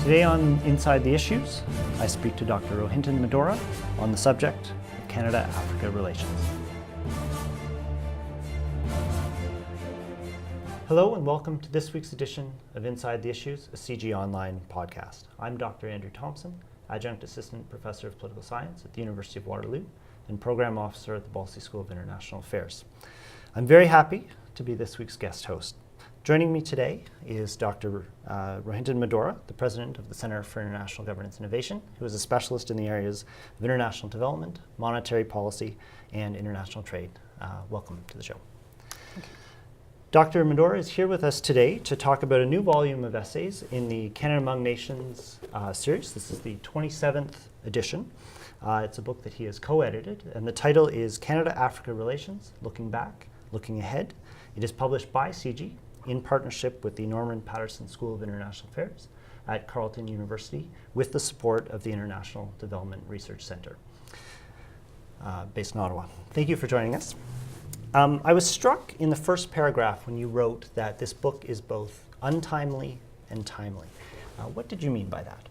Today on Inside the Issues, I speak to Dr. Rohinton Medhora on the subject of Canada-Africa relations. Hello and welcome to this week's edition of Inside the Issues, a CIGI Online podcast. I'm Dr. Andrew Thompson, Adjunct Assistant Professor of Political Science at the University of Waterloo and Program Officer at the Balcy School of International Affairs. I'm very happy to be this week's guest host. Joining me today is Dr. Rohinton Medhora, the President of the Center for International Governance Innovation, who is a specialist in the areas of international development, monetary policy, and international trade. Welcome to the show. Thank you. Dr. Medhora is here with us today to talk about a new volume of essays in the Canada Among Nations series. This is the 27th edition. It's a book that he has co-edited, and the title is Canada-Africa Relations, Looking Back, Looking Ahead. It is published by CIGI in partnership with the Norman Paterson School of International Affairs at Carleton University with the support of the International Development Research Center based in Ottawa. Thank you for joining us. I was struck in the first paragraph when you wrote that this book is both untimely and timely. What did you mean by that?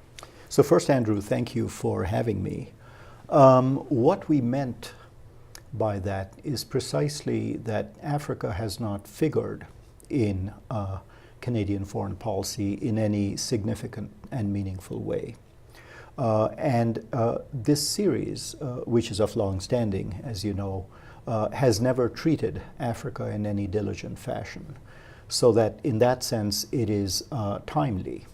So first, Andrew, thank you for having me. What we meant by that is precisely that Africa has not figured in Canadian foreign policy in any significant and meaningful way. This series, which is of long standing, as you know, has never treated Africa in any diligent fashion. So that in that sense, it is timely.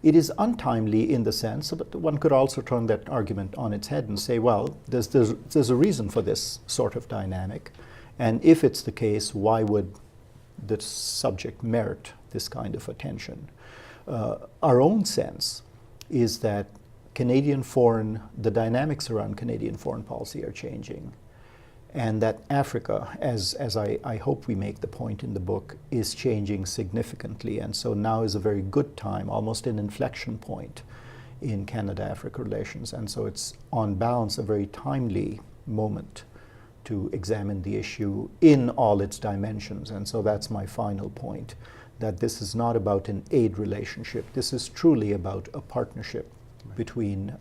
It is untimely in the sense, but one could also turn that argument on its head and say, well, there's a reason for this sort of dynamic. And if it's the case, why would the subject merit this kind of attention? Our own sense is that the dynamics around Canadian foreign policy are changing, and that Africa, as I hope we make the point in the book, is changing significantly. And so now is a very good time, almost an inflection point in Canada-Africa relations. And so it's on balance a very timely moment to examine the issue in all its dimensions. And so that's my final point, that this is not about an aid relationship. This is truly about a partnership between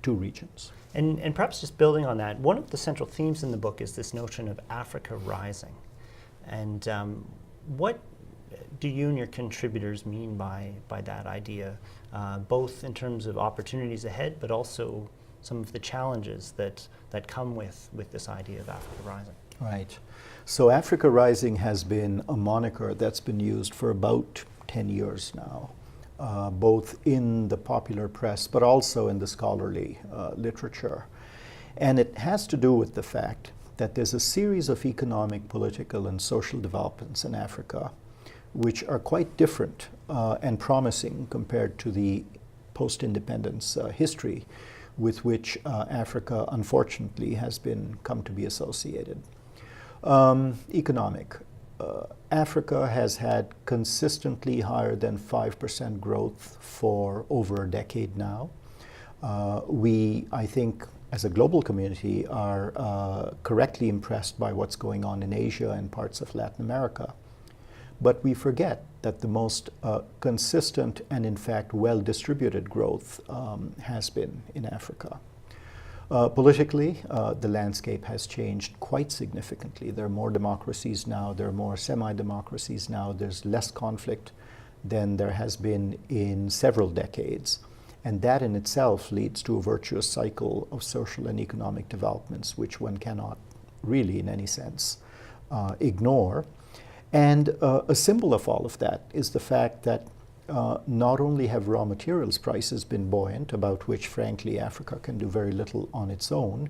two regions. And perhaps just building on that, one of the central themes in the book is this notion of Africa rising. And what do you and your contributors mean by that idea, both in terms of opportunities ahead, but also some of the challenges that come with this idea of Africa rising? Right. So Africa rising has been a moniker that's been used for about 10 years now, both in the popular press, but also in the scholarly literature. And it has to do with the fact that there's a series of economic, political, and social developments in Africa which are quite different and promising compared to the post-independence history with which Africa, unfortunately, has come to be associated. Economic. Africa has had consistently higher than 5% growth for over a decade now. We, I think, as a global community, are correctly impressed by what's going on in Asia and parts of Latin America. But we forget that the most consistent and, in fact, well-distributed growth has been in Africa. Politically, the landscape has changed quite significantly. There are more democracies now, there are more semi-democracies now, there's less conflict than there has been in several decades. And that in itself leads to a virtuous cycle of social and economic developments, which one cannot really, in any sense, ignore. And a symbol of all of that is the fact that not only have raw materials prices been buoyant, about which, frankly, Africa can do very little on its own,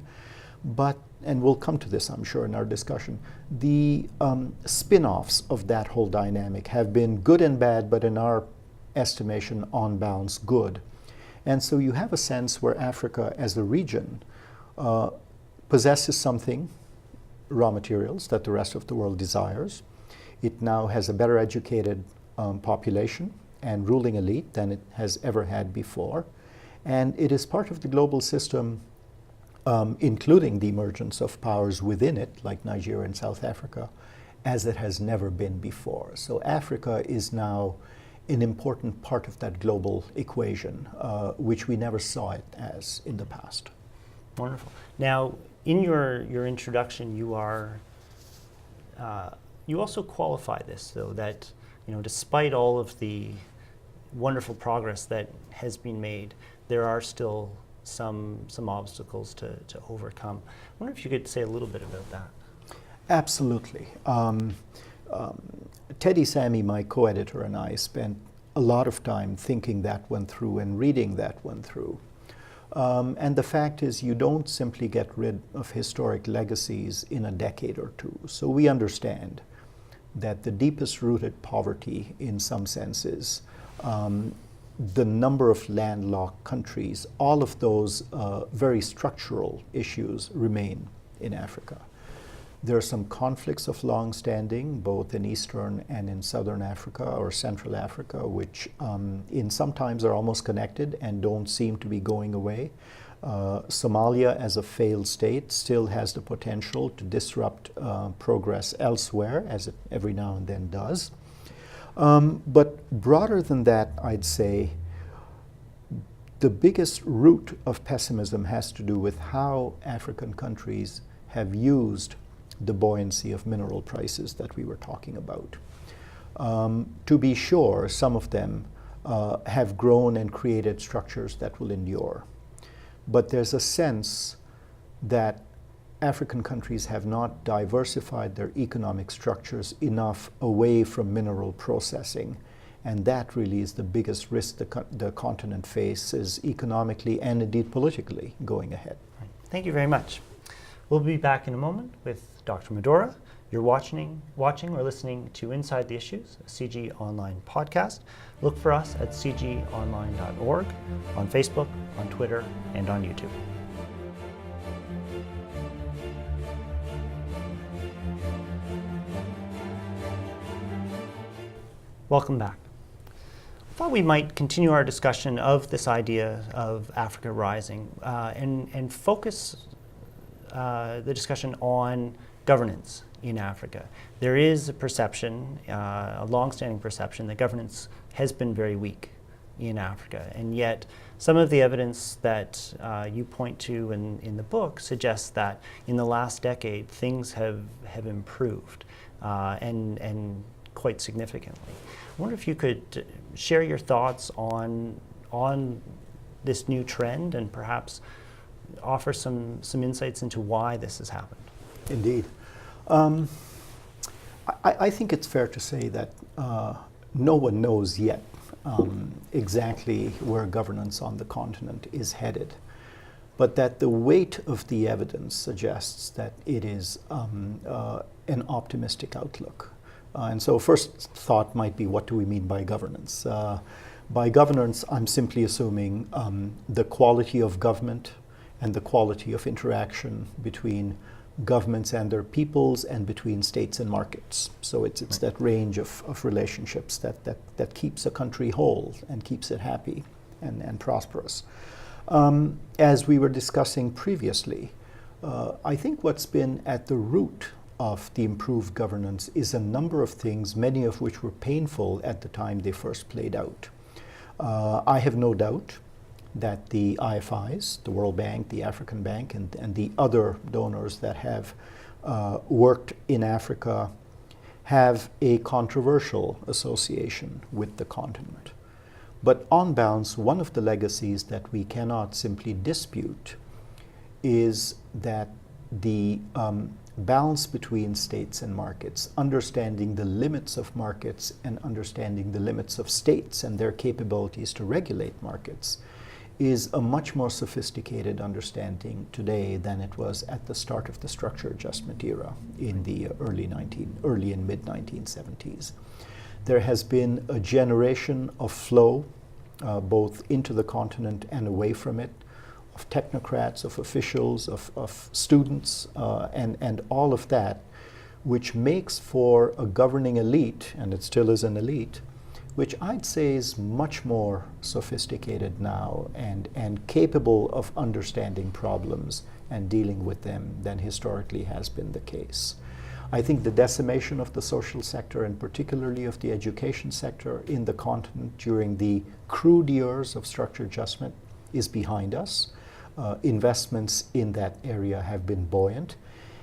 but, and we'll come to this, I'm sure, in our discussion, the spin-offs of that whole dynamic have been good and bad, but in our estimation, on balance, good. And so you have a sense where Africa, as a region, possesses something, raw materials, that the rest of the world desires. It now has a better educated population and ruling elite than it has ever had before. And it is part of the global system, including the emergence of powers within it, like Nigeria and South Africa, as it has never been before. So Africa is now an important part of that global equation, which we never saw it as in the past. Wonderful. Now, in your introduction, you also qualify this, though, that despite all of the wonderful progress that has been made, there are still some obstacles to overcome. I wonder if you could say a little bit about that. Absolutely. Teddy Sammy, my co-editor, and I spent a lot of time thinking that one through and reading that one through. And the fact is, you don't simply get rid of historic legacies in a decade or two. So we understand that the deepest rooted poverty, in some senses, the number of landlocked countries, all of those very structural issues remain in Africa. There are some conflicts of long standing, both in Eastern and in Southern Africa or Central Africa, which in sometimes are almost connected and don't seem to be going away. Somalia, as a failed state, still has the potential to disrupt progress elsewhere, as it every now and then does. But broader than that, I'd say the biggest root of pessimism has to do with how African countries have used the buoyancy of mineral prices that we were talking about. To be sure, some of them have grown and created structures that will endure. But there's a sense that African countries have not diversified their economic structures enough away from mineral processing. And that really is the biggest risk the continent faces economically and indeed politically going ahead. Thank you very much. We'll be back in a moment with Dr. Medhora. You're watching or listening to Inside the Issues, a CIGI Online podcast. Look for us at cgonline.org, on Facebook, on Twitter, and on YouTube. Welcome back. I thought we might continue our discussion of this idea of Africa rising and focus the discussion on governance in Africa. There is a perception, a long-standing perception, that governance has been very weak in Africa, and yet some of the evidence that you point to in the book suggests that in the last decade things have improved and quite significantly. I wonder if you could share your thoughts on this new trend and perhaps offer some insights into why this has happened. Indeed. I think it's fair to say that no one knows yet exactly where governance on the continent is headed, but that the weight of the evidence suggests that it is an optimistic outlook. And so first thought might be, what do we mean by governance? By governance, I'm simply assuming the quality of government and the quality of interaction between governments and their peoples and between states and markets. So it's that range of relationships that keeps a country whole and keeps it happy and prosperous. As we were discussing previously, I think what's been at the root of the improved governance is a number of things, many of which were painful at the time they first played out. I have no doubt that the IFIs, the World Bank, the African Bank, and the other donors that have worked in Africa have a controversial association with the continent. But on balance, one of the legacies that we cannot simply dispute is that the balance between states and markets, understanding the limits of markets and understanding the limits of states and their capabilities to regulate markets, is a much more sophisticated understanding today than it was at the start of the structure adjustment era in the early and mid 1970s. There has been a generation of flow, both into the continent and away from it, of technocrats, of officials, of students, and all of that, which makes for a governing elite, and it still is an elite, which I'd say is much more sophisticated now and capable of understanding problems and dealing with them than historically has been the case. I think the decimation of the social sector, and particularly of the education sector in the continent during the crude years of structural adjustment, is behind us. Investments in that area have been buoyant.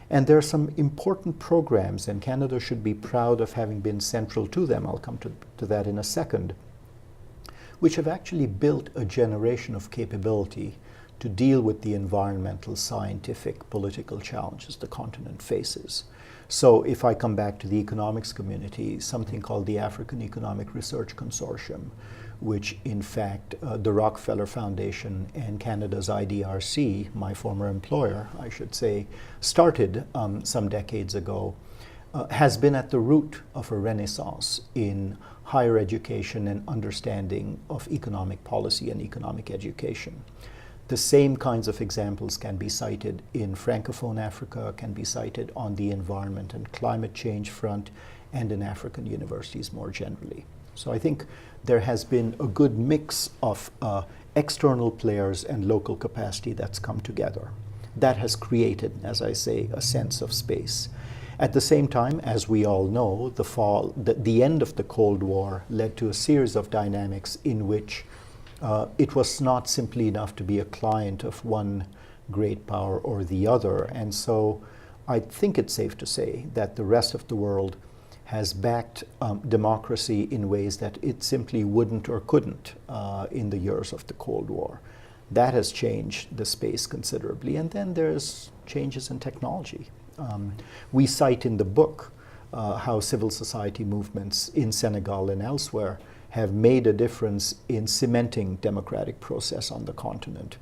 And there are some important programs, and Canada should be proud of having been central to them. I'll come to that in a second, which have actually built a generation of capability to deal with the environmental, scientific, political challenges the continent faces. So if I come back to the economics community, something called the African Economic Research Consortium, which in fact the Rockefeller Foundation and Canada's IDRC, my former employer, I should say, started some decades ago, has been at the root of a renaissance in higher education and understanding of economic policy and economic education. The same kinds of examples can be cited in Francophone Africa, can be cited on the environment and climate change front, and in African universities more generally. So I think there has been a good mix of external players and local capacity that's come together. That has created, as I say, a sense of space. At the same time, as we all know, the end of the Cold War led to a series of dynamics in which it was not simply enough to be a client of one great power or the other. And so I think it's safe to say that the rest of the world has backed democracy in ways that it simply wouldn't or couldn't in the years of the Cold War. That has changed the space considerably. And then there's changes in technology. We cite in the book how civil society movements in Senegal and elsewhere have made a difference in cementing democratic process on the continent.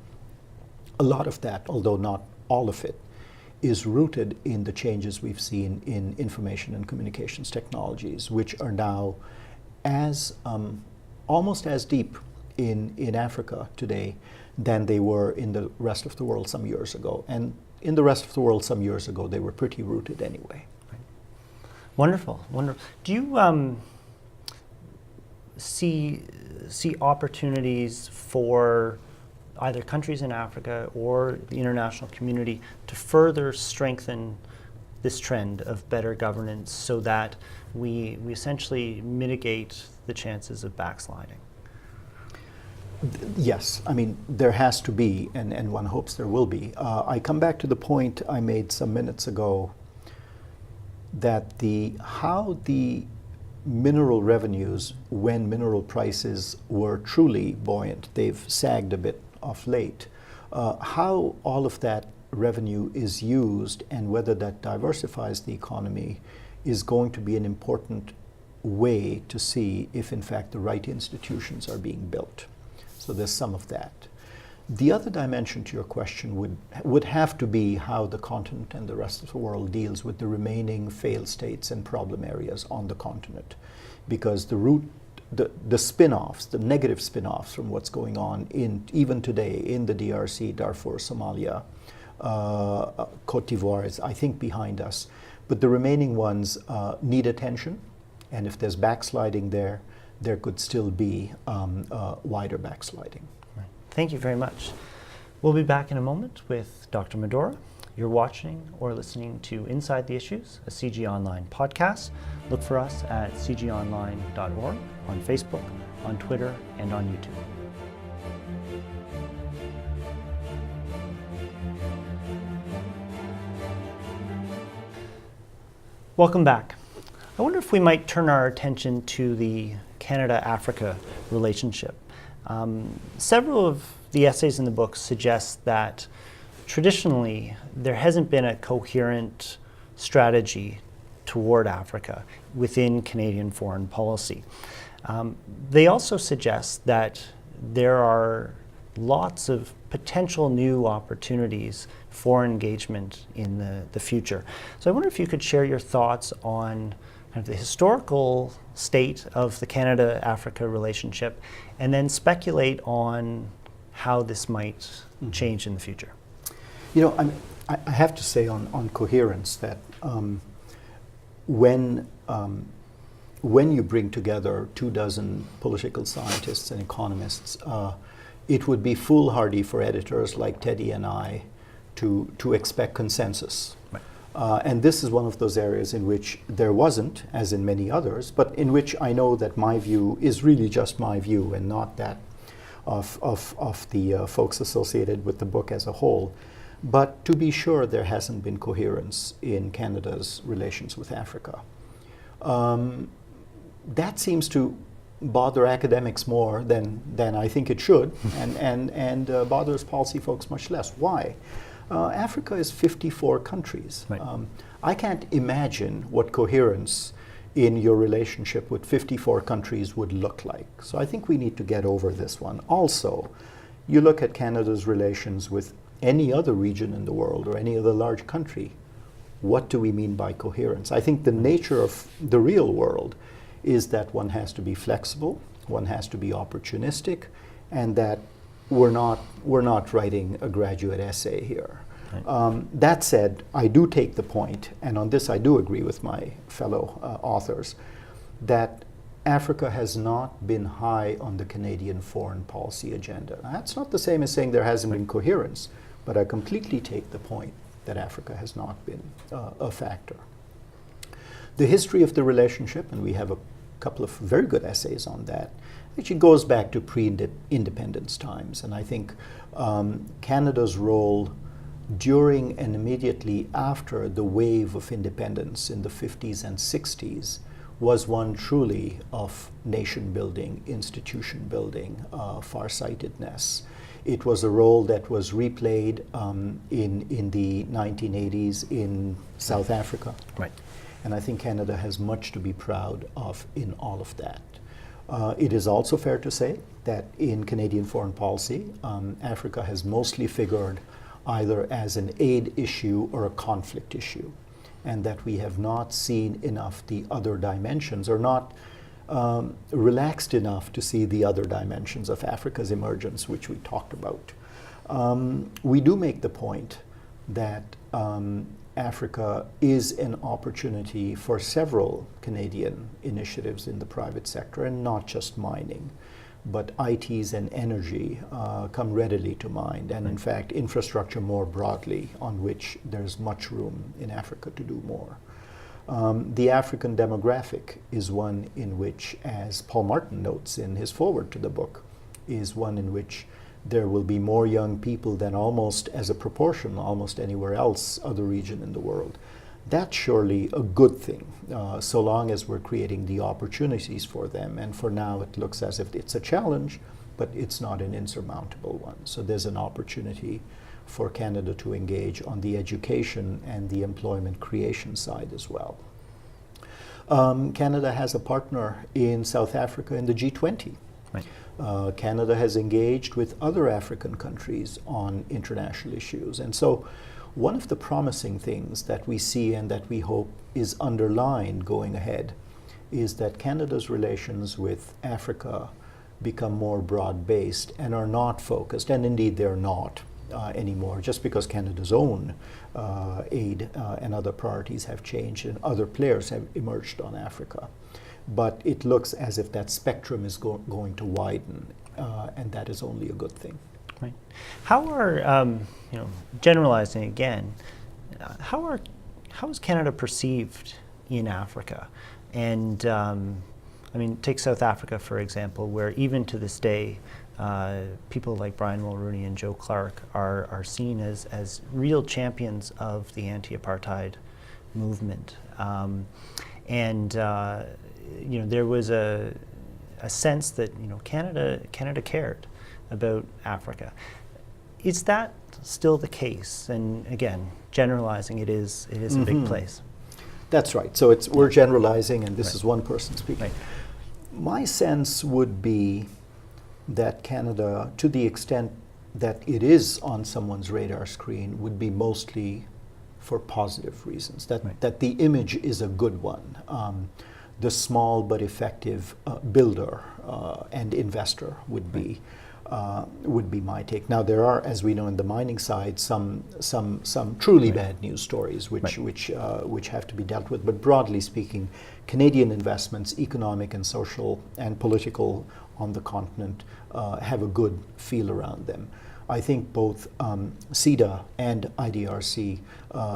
A lot of that, although not all of it, is rooted in the changes we've seen in information and communications technologies, which are now almost as deep in Africa today than they were in the rest of the world some years ago. And in the rest of the world some years ago, they were pretty rooted anyway. Wonderful, wonderful. Do you see opportunities for either countries in Africa or the international community to further strengthen this trend of better governance so that we essentially mitigate the chances of backsliding? Yes, I mean, there has to be, and one hopes there will be. I come back to the point I made some minutes ago that how the mineral revenues, when mineral prices were truly buoyant, they've sagged a bit of late, how all of that revenue is used and whether that diversifies the economy is going to be an important way to see if in fact the right institutions are being built. So there's some of that. The other dimension to your question would have to be how the continent and the rest of the world deals with the remaining failed states and problem areas on the continent, because the spin-offs, the negative spin-offs from what's going on even today in the DRC, Darfur, Somalia, Cote d'Ivoire is, I think, behind us. But the remaining ones need attention, and if there's backsliding there could still be wider backsliding. Right. Thank you very much. We'll be back in a moment with Dr. Medhora. You're watching or listening to Inside the Issues, a CIGI Online podcast. Look for us at cgionline.org, on Facebook, on Twitter, and on YouTube. Welcome back. I wonder if we might turn our attention to the Canada-Africa relationship. Several of the essays in the book suggest that traditionally there hasn't been a coherent strategy toward Africa within Canadian foreign policy. They also suggest that there are lots of potential new opportunities for engagement in the future. So I wonder if you could share your thoughts on kind of the historical state of the Canada-Africa relationship, and then speculate on how this might change in the future. You know, I have to say on coherence that when you bring together 24 political scientists and economists, it would be foolhardy for editors like Teddy and I to expect consensus. Right. And this is one of those areas in which there wasn't, as in many others, but in which I know that my view is really just my view and not that of the folks associated with the book as a whole. But to be sure, there hasn't been coherence in Canada's relations with Africa. That seems to bother academics more than I think it should, and bothers policy folks much less. Why? Africa is 54 countries. Right. I can't imagine what coherence in your relationship with 54 countries would look like. So I think we need to get over this one. Also, you look at Canada's relations with any other region in the world or any other large country, what do we mean by coherence? I think the nature of the real world is that one has to be flexible, one has to be opportunistic, and that we're not writing a graduate essay here. Right. That said, I do take the point, and on this I do agree with my fellow authors, that Africa has not been high on the Canadian foreign policy agenda. Now, that's not the same as saying there hasn't been coherence, but I completely take the point that Africa has not been a factor. The history of the relationship, and we have a couple of very good essays on that, actually goes back to pre-independence times. And I think Canada's role during and immediately after the wave of independence in the 50s and 60s was one truly of nation building, institution building, farsightedness. It was a role that was replayed in the 1980s in South Africa. Right. And I think Canada has much to be proud of in all of that. It is also fair to say that in Canadian foreign policy, Africa has mostly figured either as an aid issue or a conflict issue, and that we have not seen enough the other dimensions, or not relaxed enough to see the other dimensions of Africa's emergence, which we talked about. We do make the point that Africa is an opportunity for several Canadian initiatives in the private sector, and not just mining, but ITs and energy come readily to mind, and in fact infrastructure more broadly, on which there's much room in Africa to do more. The African demographic is one in which, as Paul Martin notes in his foreword to the book, is one in which there will be more young people than almost as a proportion, almost anywhere else, other region in the world. That's surely a good thing, so long as we're creating the opportunities for them. And for now, it looks as if it's a challenge, but it's not an insurmountable one. So there's an opportunity for Canada to engage on the education and the employment creation side as well. Canada has a partner in South Africa in the G20. Right. Canada has engaged with other African countries on international issues. And so one of the promising things that we see and that we hope is underlined going ahead is that Canada's relations with Africa become more broad-based and are not focused, and indeed they're not anymore, just because Canada's own aid and other priorities have changed and other players have emerged on Africa. But it looks as if that spectrum is going to widen, and that is only a good thing. Right. How are, generalizing again, how is Canada perceived in Africa? And take South Africa, for example, where even to this day, people like Brian Mulroney and Joe Clark are seen as real champions of the anti-apartheid movement. There was a sense that Canada cared about Africa. Is that still the case? And again, generalizing, it is a big place. That's right. So we're generalizing, and this is one person speaking. Right. My sense would be that Canada, to the extent that it is on someone's radar screen, would be mostly for positive reasons, that the image is a good one. The small but effective builder and investor would be my take. Now there are, as we know in the mining side, some truly bad news stories which have to be dealt with. But broadly speaking, Canadian investments, economic and social and political, on the continent have a good feel around them. I think both CEDA and IDRC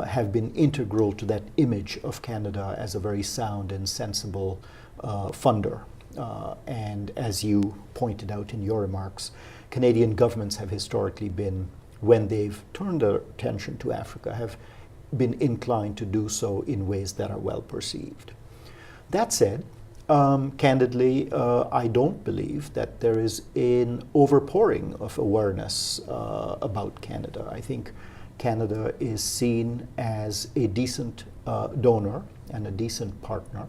have been integral to that image of Canada as a very sound and sensible funder. And as you pointed out in your remarks, Canadian governments have historically been, when they've turned their attention to Africa, have been inclined to do so in ways that are well perceived. That said, candidly, I don't believe that there is an overpouring of awareness about Canada. I think Canada is seen as a decent donor and a decent partner,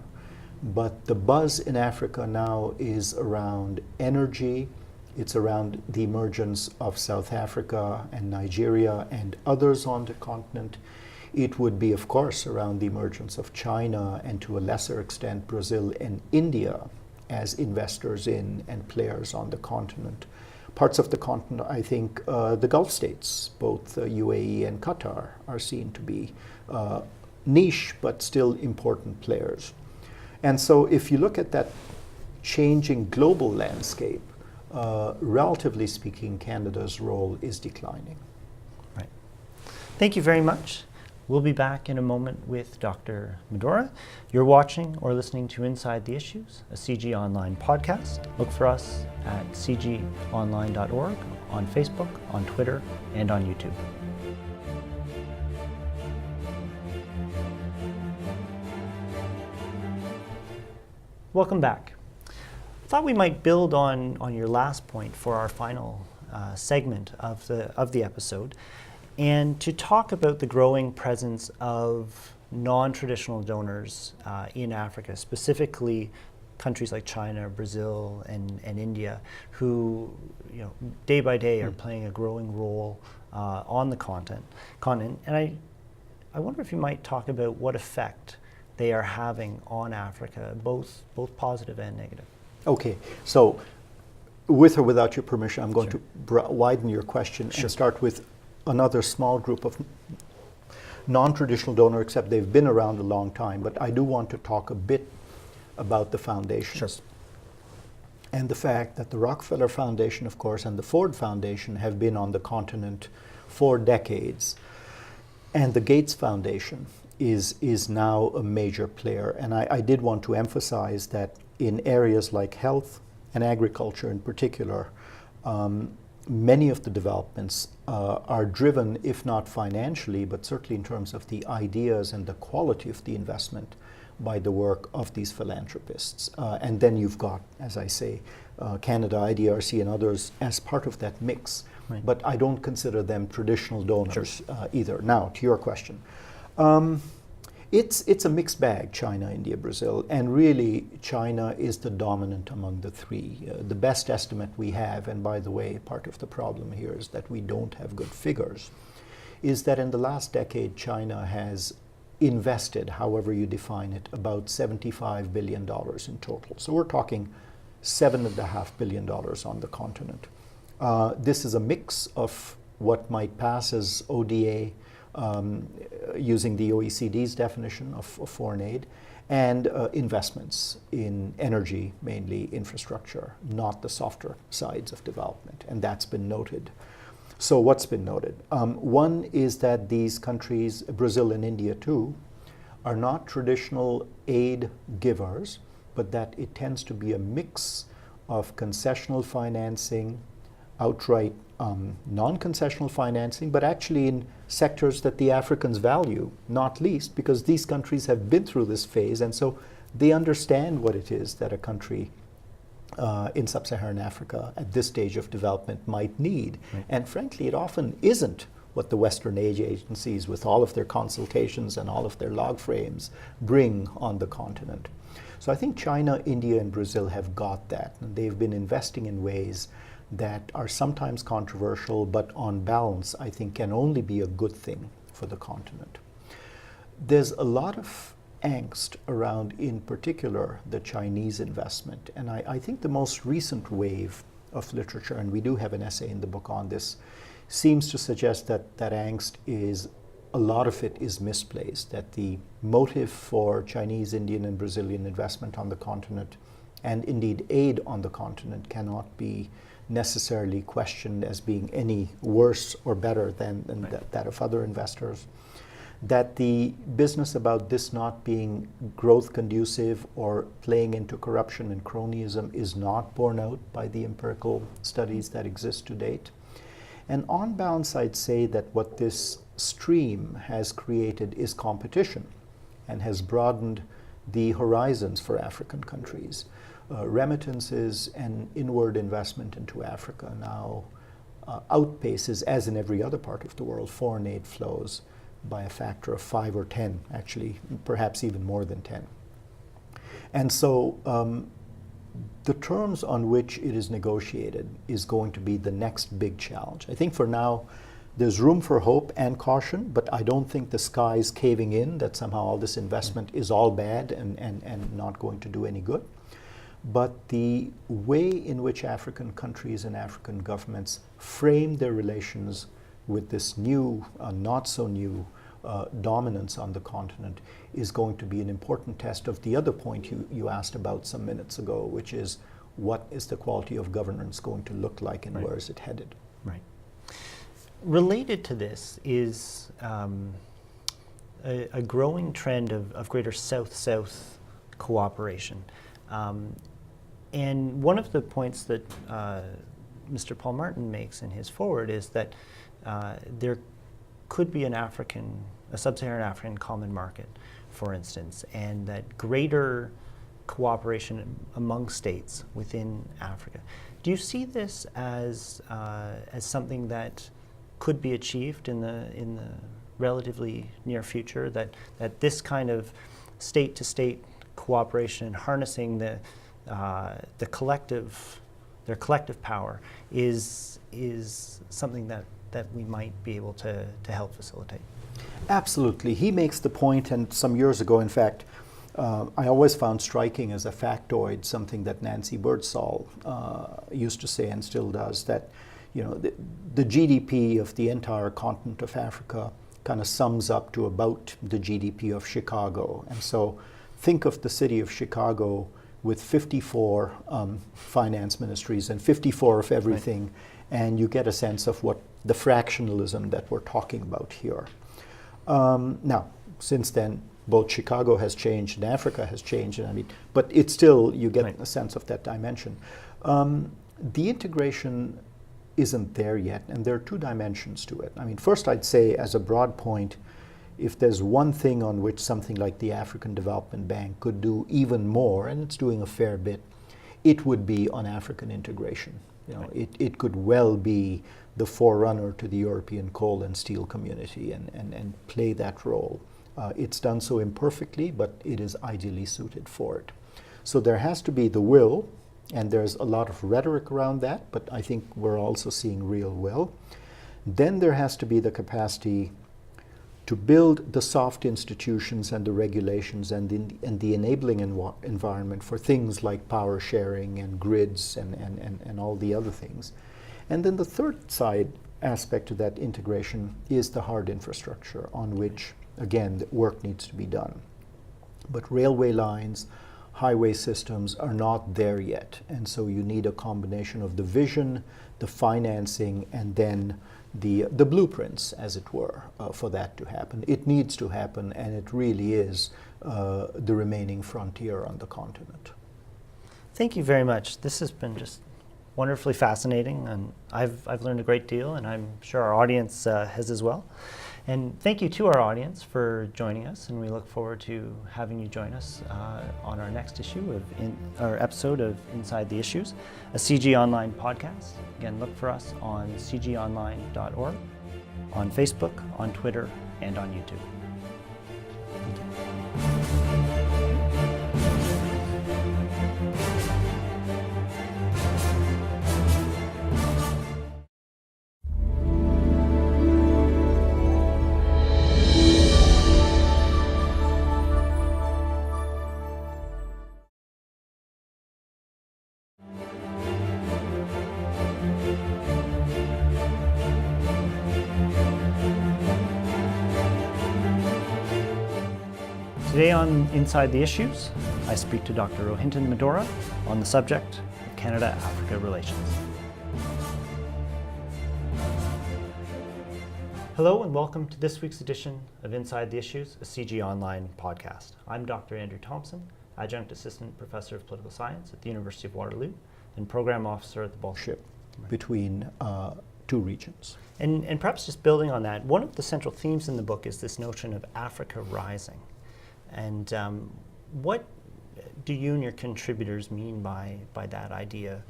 but the buzz in Africa now is around energy. It's around the emergence of South Africa and Nigeria and others on the continent. It would be, of course, around the emergence of China and to a lesser extent Brazil and India as investors in and players on the continent. Parts of the continent, I think the Gulf states, both UAE and Qatar, are seen to be niche but still important players. And so if you look at that changing global landscape, relatively speaking, Canada's role is declining. Right. Thank you very much. We'll be back in a moment with Dr. Medhora. You're watching or listening to Inside the Issues, a CIGI Online podcast. Look for us at cigionline.org, on Facebook, on Twitter, and on YouTube. Welcome back. I thought we might build on your last point for our final segment of the episode, and to talk about the growing presence of non-traditional donors in Africa, specifically countries like China, Brazil, and India, who day by day are playing a growing role on the continent. And I wonder if you might talk about what effect they are having on Africa, both positive and negative. Okay, so with or without your permission, I'm going Sure. to widen your question and start with another small group of non-traditional donors, except they've been around a long time, but I do want to talk a bit about the foundations. Sure. And the fact that the Rockefeller Foundation, of course, and the Ford Foundation have been on the continent for decades. And the Gates Foundation is now a major player. And I did want to emphasize that in areas like health and agriculture in particular, many of the developments are driven, if not financially, but certainly in terms of the ideas and the quality of the investment, by the work of these philanthropists. And then you've got, as I say, Canada, IDRC, and others as part of that mix. Right. But I don't consider them traditional donors either. Now, to your question. It's a mixed bag, China, India, Brazil, and really China is the dominant among the three. The best estimate we have, and by the way, part of the problem here is that we don't have good figures, is that in the last decade China has invested, however you define it, about $75 billion in total. So we're talking $7.5 billion on the continent. This is a mix of what might pass as ODA, using the OECD's definition of foreign aid, and investments in energy, mainly infrastructure, not the softer sides of development, and that's been noted. So what's been noted? One is that these countries, Brazil and India too, are not traditional aid givers, but that it tends to be a mix of concessional financing, outright non-concessional financing, but actually in sectors that the Africans value, not least because these countries have been through this phase, and so they understand what it is that a country in sub-Saharan Africa at this stage of development might need. Right. And frankly, it often isn't what the Western aid agencies, with all of their consultations and all of their log frames, bring on the continent. So I think China, India, and Brazil have got that, and they've been investing in ways that are sometimes controversial, but on balance, I think can only be a good thing for the continent. There's a lot of angst around, in particular, the Chinese investment. And I think the most recent wave of literature, and we do have an essay in the book on this, seems to suggest that that angst is, a lot of it is misplaced, that the motive for Chinese, Indian, and Brazilian investment on the continent, and indeed aid on the continent, cannot be necessarily questioned as being any worse or better than Right. that of other investors. That the business about this not being growth conducive or playing into corruption and cronyism is not borne out by the empirical studies that exist to date. And on balance, I'd say that what this stream has created is competition and has broadened the horizons for African countries. Remittances and inward investment into Africa now outpaces, as in every other part of the world, foreign aid flows by a factor of 5 or 10, actually, perhaps even more than 10. And so the terms on which it is negotiated is going to be the next big challenge. I think for now, there's room for hope and caution, but I don't think the sky is caving in, that somehow all this investment is all bad and not going to do any good. But the way in which African countries and African governments frame their relations with this new, not so new, dominance on the continent is going to be an important test of the other point you asked about some minutes ago, which is what is the quality of governance going to look like and Right. where is it headed? Right. Related to this is a growing trend of greater South-South cooperation. And one of the points that Mr. Paul Martin makes in his foreword is that there could be a sub-Saharan African common market, for instance, and that greater cooperation among states within Africa. Do you see this as something that could be achieved in the relatively near future? That this kind of state-to-state cooperation and harnessing their collective power is something that we might be able to help facilitate? Absolutely. He makes the point, and some years ago, in fact, I always found striking as a factoid something that Nancy Birdsall used to say and still does, that the GDP of the entire continent of Africa kind of sums up to about the GDP of Chicago. And so think of the city of Chicago with 54 finance ministries and 54 of everything, right. And you get a sense of what the fractionalism that we're talking about here. Now, since then, both Chicago has changed and Africa has changed, but it's still, you get right. a sense of that dimension. The integration isn't there yet, and there are two dimensions to it. First I'd say, as a broad point, if there's one thing on which something like the African Development Bank could do even more, and it's doing a fair bit, it would be on African integration. Right. It could well be the forerunner to the European coal and steel community and play that role. It's done so imperfectly, but it is ideally suited for it. So there has to be the will, and there's a lot of rhetoric around that, but I think we're also seeing real will. Then there has to be the capacity to build the soft institutions and the regulations and the enabling environment for things like power sharing and grids and all the other things. And then the third side aspect of that integration is the hard infrastructure on which, again, the work needs to be done. But railway lines, highway systems are not there yet. And so you need a combination of the vision, the financing, and then the blueprints, as it were, for that to happen. It needs to happen, and it really is the remaining frontier on the continent. Thank you very much. This has been just wonderfully fascinating, and I've learned a great deal, and I'm sure our audience has as well. And thank you to our audience for joining us, and we look forward to having you join us on our next issue our episode of Inside the Issues, a CIGI Online podcast. Again, look for us on cigionline.org, on Facebook, on Twitter, and on YouTube. Thank you. Today on Inside the Issues, I speak to Dr. Rohinton Medhora on the subject of Canada-Africa relations. Hello and welcome to this week's edition of Inside the Issues, a CIGI Online podcast. I'm Dr. Andrew Thompson, Adjunct Assistant Professor of Political Science at the University of Waterloo and Program Officer at the Baltic. Between two regions. And perhaps just building on that, one of the central themes in the book is this notion of Africa rising. And what do you and your contributors mean by that idea,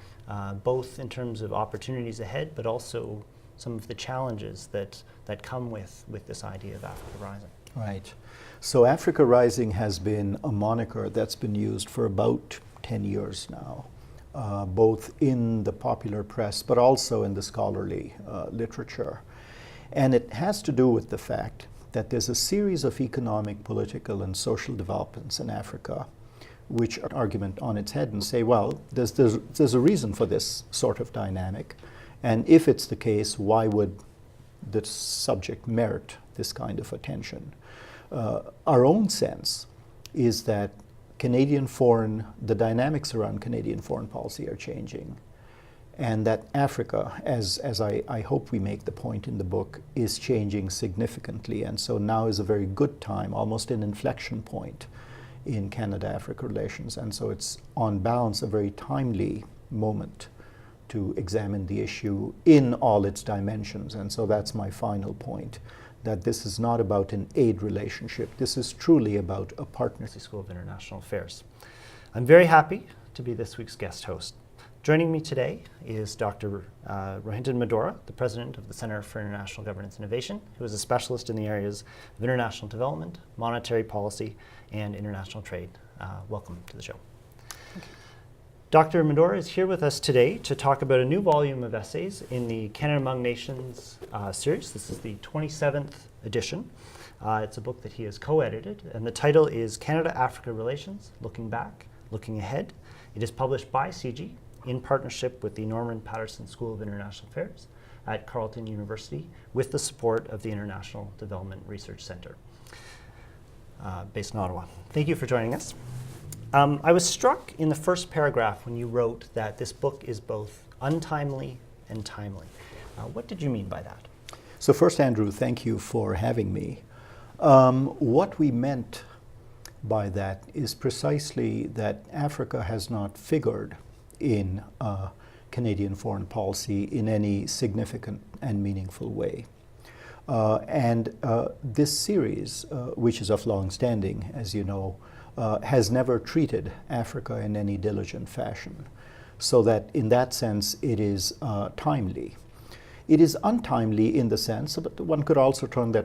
both in terms of opportunities ahead, but also some of the challenges that come with this idea of Africa rising? Right. So Africa Rising has been a moniker that's been used for about 10 years now, both in the popular press, but also in the scholarly literature. And it has to do with the fact that there's a series of economic, political, and social developments in Africa which are argument on its head and say, well, there's a reason for this sort of dynamic. And if it's the case, why would the subject merit this kind of attention? Our own sense is that the dynamics around Canadian foreign policy are changing, and that Africa, as I hope we make the point in the book, is changing significantly. And so now is a very good time, almost an inflection point in Canada-Africa relations. And so it's on balance a very timely moment to examine the issue in all its dimensions. And so that's my final point, that this is not about an aid relationship. This is truly about a partnership. School of International Affairs. I'm very happy to be this week's guest host. Joining me today is Dr. Rohinton Medhora, the president of the Center for International Governance Innovation, who is a specialist in the areas of international development, monetary policy, and international trade. Welcome to the show. Dr. Medhora is here with us today to talk about a new volume of essays in the Canada Among Nations series. This is the 27th edition. It's a book that he has co-edited, and the title is Canada-Africa Relations, Looking Back, Looking Ahead. It is published by CIGI in partnership with the Norman Paterson School of International Affairs at Carleton University with the support of the International Development Research Centre based in Ottawa. Thank you for joining us. I was struck in the first paragraph when you wrote that this book is both untimely and timely. What did you mean by that? So first, Andrew, thank you for having me. What we meant by that is precisely that Africa has not figured in Canadian foreign policy in any significant and meaningful way. And this series, which is of long standing, as you know, has never treated Africa in any diligent fashion, so that in that sense it is timely. It is untimely in the sense, but one could also turn that